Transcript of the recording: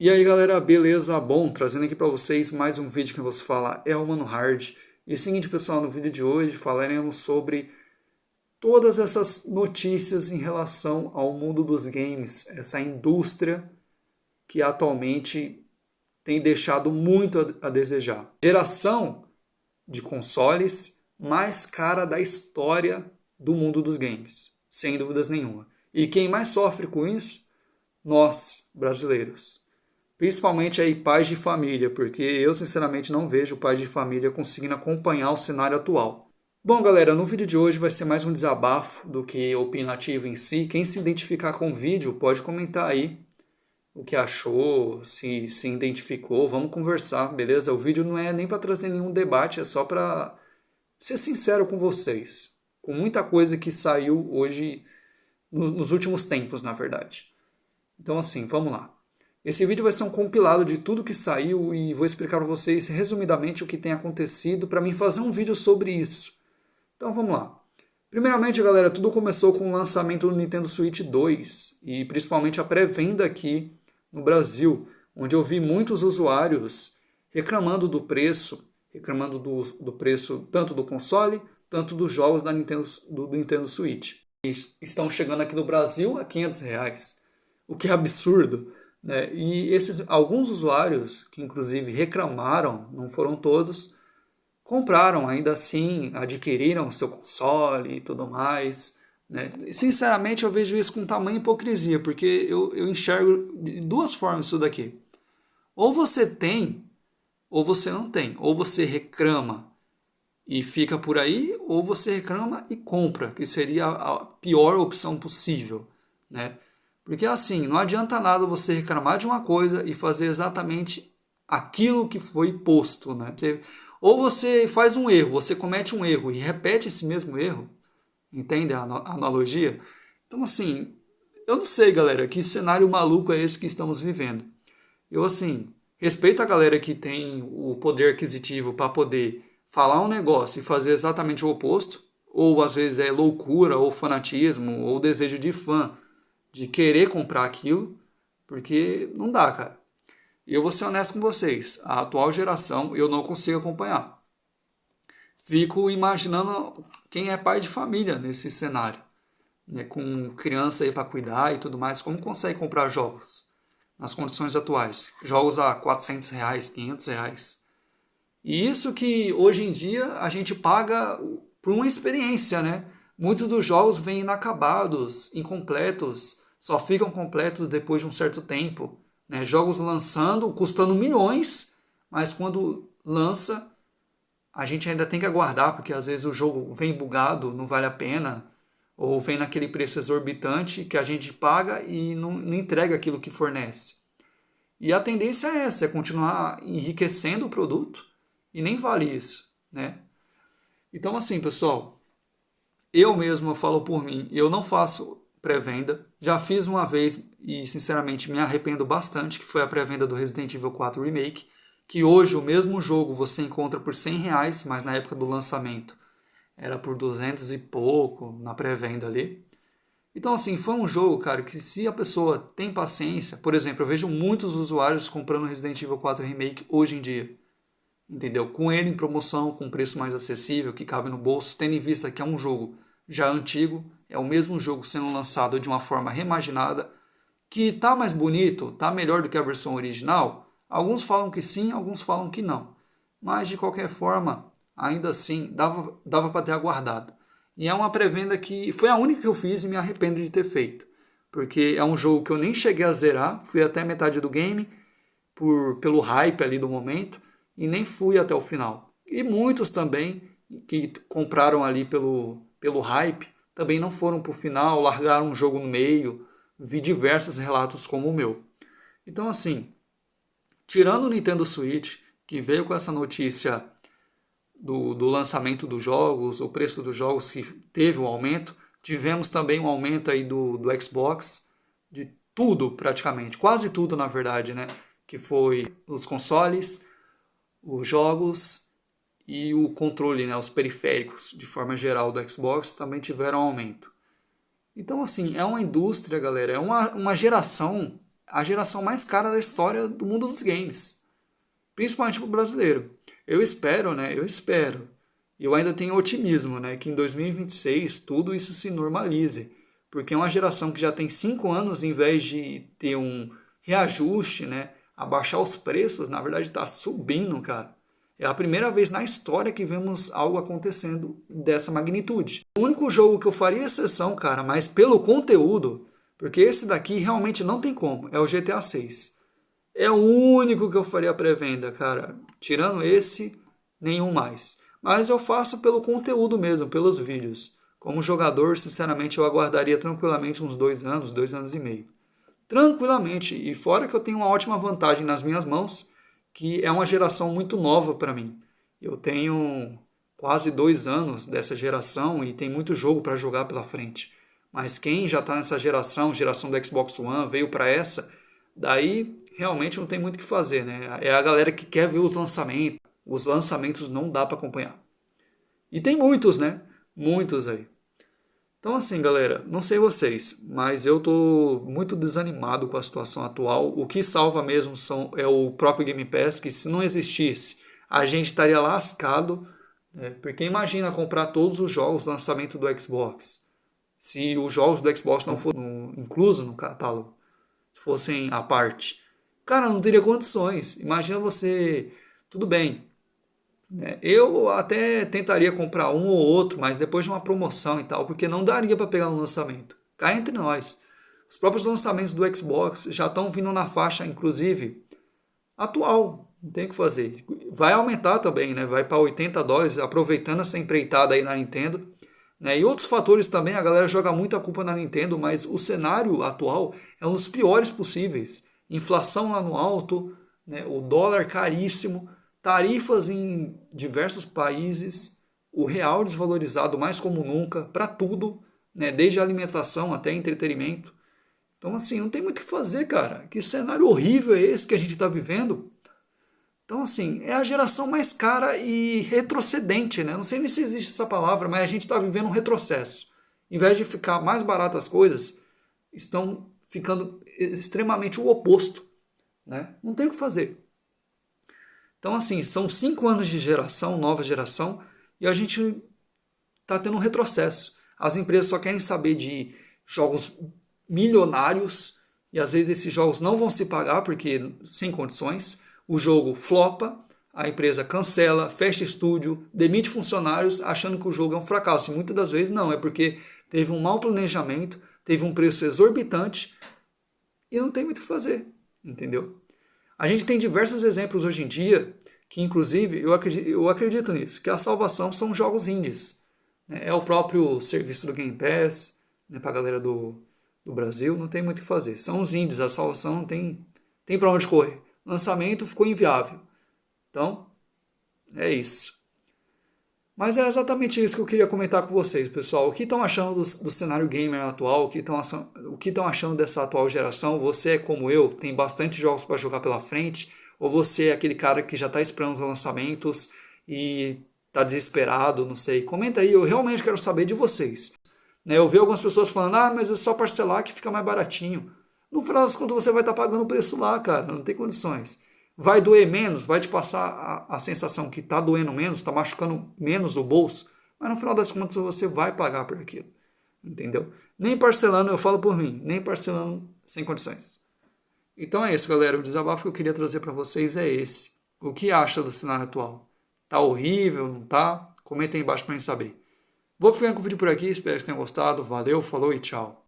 E aí galera, beleza? Bom, trazendo aqui para vocês mais um vídeo que eu vou falar é o Mano Hard. E é o seguinte pessoal, no vídeo de hoje falaremos sobre todas essas notícias em relação ao mundo dos games, essa indústria que atualmente tem deixado muito a desejar. Geração de consoles mais cara da história do mundo dos games, sem dúvidas nenhuma. E quem mais sofre com isso? Nós, brasileiros. Principalmente aí pais de família, porque eu sinceramente não vejo pais de família conseguindo acompanhar o cenário atual. Bom galera, no vídeo de hoje vai ser mais um desabafo do que opinativo em si. Quem se identificar com o vídeo pode comentar aí o que achou, se identificou, vamos conversar, beleza? O vídeo não é nem para trazer nenhum debate, é só para ser sincero com vocês. Com muita coisa que saiu hoje, nos últimos tempos, na verdade. Então assim, vamos lá. Esse vídeo vai ser um compilado de tudo que saiu e vou explicar para vocês resumidamente o que tem acontecido para mim fazer um vídeo sobre isso. Então vamos lá. Primeiramente, galera, tudo começou com o lançamento do Nintendo Switch 2 e principalmente a pré-venda aqui no Brasil, onde eu vi muitos usuários reclamando do preço, do preço tanto do console, tanto dos jogos do Nintendo Switch. E estão chegando aqui no Brasil a R$ 500, o que é absurdo. E alguns usuários, que inclusive reclamaram, não foram todos, compraram ainda assim, adquiriram seu console e tudo mais. E, sinceramente eu vejo isso com tamanha hipocrisia, porque eu enxergo de duas formas isso daqui. Ou você tem, ou você não tem. Ou você reclama e fica por aí, ou você reclama e compra, que seria a pior opção possível, né? Porque assim, não adianta nada você reclamar de uma coisa e fazer exatamente aquilo que foi posto, né? Ou você faz um erro, você comete um erro e repete esse mesmo erro, entende a analogia? Então assim, eu não sei galera, que cenário maluco é esse que estamos vivendo. Eu assim, respeito a galera que tem o poder aquisitivo para poder falar um negócio e fazer exatamente o oposto, ou às vezes é loucura, ou fanatismo, ou desejo de fã, de querer comprar aquilo, porque não dá, cara. E eu vou ser honesto com vocês, a atual geração eu não consigo acompanhar. Fico imaginando quem é pai de família nesse cenário, né, com criança aí para cuidar e tudo mais, como consegue comprar jogos nas condições atuais? Jogos a R$ 400, R$ 500. E isso que hoje em dia a gente paga por uma experiência, né? Muitos dos jogos vêm inacabados, incompletos, só ficam completos depois de um certo tempo. Né? Jogos lançando, custando milhões, mas quando lança, a gente ainda tem que aguardar, porque às vezes o jogo vem bugado, não vale a pena, ou vem naquele preço exorbitante que a gente paga e não entrega aquilo que fornece. E a tendência é essa, é continuar enriquecendo o produto, e nem vale isso, né? Então assim, pessoal, eu mesmo falo por mim, eu não faço pré-venda. Já fiz uma vez e sinceramente me arrependo bastante, que foi a pré-venda do Resident Evil 4 Remake, que hoje o mesmo jogo você encontra por R$ 100, mas na época do lançamento era por 200 e pouco na pré-venda ali. Então assim, foi um jogo, cara, que se a pessoa tem paciência, por exemplo, eu vejo muitos usuários comprando Resident Evil 4 Remake hoje em dia. Entendeu? Com ele em promoção, com um preço mais acessível, que cabe no bolso, tendo em vista que é um jogo já antigo, é o mesmo jogo sendo lançado de uma forma reimaginada, que tá mais bonito, tá melhor do que a versão original. Alguns falam que sim, alguns falam que não. Mas de qualquer forma, ainda assim, dava para ter aguardado. E é uma pré-venda que foi a única que eu fiz e me arrependo de ter feito. Porque é um jogo que eu nem cheguei a zerar, fui até metade do game, pelo hype ali do momento, e nem fui até o final. E muitos também que compraram ali pelo hype também não foram para o final, largaram o jogo no meio. Vi diversos relatos como o meu. Então assim, tirando o Nintendo Switch, que veio com essa notícia do lançamento dos jogos, o preço dos jogos que teve um aumento, tivemos também um aumento aí do Xbox, de tudo praticamente, quase tudo na verdade, né? Que foi os consoles, os jogos e o controle, né, os periféricos, de forma geral, do Xbox também tiveram aumento. Então, assim, é uma indústria, galera, é uma geração a geração mais cara da história do mundo dos games, principalmente para o brasileiro. Eu espero, né? Eu espero. Eu ainda tenho otimismo, né? Que em 2026 tudo isso se normalize. Porque é uma geração que já tem 5 anos, em vez de ter um reajuste, né? Abaixar os preços, na verdade está subindo, cara. É a primeira vez na história que vemos algo acontecendo dessa magnitude. O único jogo que eu faria exceção, cara, mas pelo conteúdo, porque esse daqui realmente não tem como, é o GTA 6. É o único que eu faria pré-venda, cara. Tirando esse, nenhum mais. Mas eu faço pelo conteúdo mesmo, pelos vídeos. Como jogador, sinceramente, eu aguardaria tranquilamente uns 2 anos, 2 anos e meio. Tranquilamente. E fora que eu tenho uma ótima vantagem nas minhas mãos, que é uma geração muito nova para mim. Eu tenho quase 2 anos dessa geração e tem muito jogo para jogar pela frente. Mas quem já está nessa geração, geração do Xbox One, veio para essa, daí realmente não tem muito o que fazer, né? É a galera que quer ver os lançamentos. Os lançamentos não dá para acompanhar. E tem muitos, né? Muitos aí. Então assim, galera, não sei vocês, mas eu tô muito desanimado com a situação atual. O que salva mesmo é o próprio Game Pass, que se não existisse, a gente estaria lascado, né? Porque imagina comprar todos os jogos do lançamento do Xbox. Se os jogos do Xbox não fossem inclusos no catálogo, fossem à parte. Cara, não teria condições. Imagina você... Tudo bem, né? Eu até tentaria comprar um ou outro, mas depois de uma promoção e tal, porque não daria para pegar no lançamento. Cá entre nós. Os próprios lançamentos do Xbox já estão vindo na faixa, inclusive, atual. Não tem o que fazer. Vai aumentar também, né? Vai para US$ 80, aproveitando essa empreitada aí na Nintendo. Né? E outros fatores também, a galera joga muita culpa na Nintendo, mas o cenário atual é um dos piores possíveis. Inflação lá no alto, né? O dólar caríssimo, tarifas em diversos países, o real desvalorizado mais como nunca, para tudo, né? Desde alimentação até entretenimento. Então, assim, não tem muito o que fazer, cara. Que cenário horrível é esse que a gente está vivendo? Então, assim, é a geração mais cara e retrocedente, né? Não sei nem se existe essa palavra, mas a gente está vivendo um retrocesso. Em vez de ficar mais baratas as coisas, estão ficando extremamente o oposto, né? Não tem o que fazer. Então, assim, são 5 anos de geração, nova geração, e a gente está tendo um retrocesso. As empresas só querem saber de jogos milionários, e às vezes esses jogos não vão se pagar, porque sem condições. O jogo flopa, a empresa cancela, fecha estúdio, demite funcionários, achando que o jogo é um fracasso. E muitas das vezes não, é porque teve um mau planejamento, teve um preço exorbitante, e não tem muito o que fazer, entendeu? A gente tem diversos exemplos hoje em dia, que inclusive eu acredito nisso, que a salvação são jogos indies. É o próprio serviço do Game Pass, né, para a galera do Brasil, não tem muito o que fazer. São os indies, a salvação não tem para onde correr. O lançamento ficou inviável. Então, é isso. Mas é exatamente isso que eu queria comentar com vocês, pessoal. O que estão achando do cenário gamer atual? O que estão achando dessa atual geração? Você é como eu, tem bastante jogos para jogar pela frente? Ou você é aquele cara que já está esperando os lançamentos e está desesperado, não sei. Comenta aí, eu realmente quero saber de vocês. Né, eu vi algumas pessoas falando, mas é só parcelar que fica mais baratinho. No final das contas você vai estar pagando o preço lá, cara, não tem condições. Vai doer menos, vai te passar a sensação que está doendo menos, está machucando menos o bolso, mas no final das contas você vai pagar por aquilo, entendeu? Nem parcelando, eu falo por mim, nem parcelando sem condições. Então é isso, galera, o desabafo que eu queria trazer para vocês é esse. O que acha do cenário atual? Tá horrível, não tá? Comenta aí embaixo para mim saber. Vou ficando com o vídeo por aqui, espero que vocês tenham gostado, valeu, falou e tchau.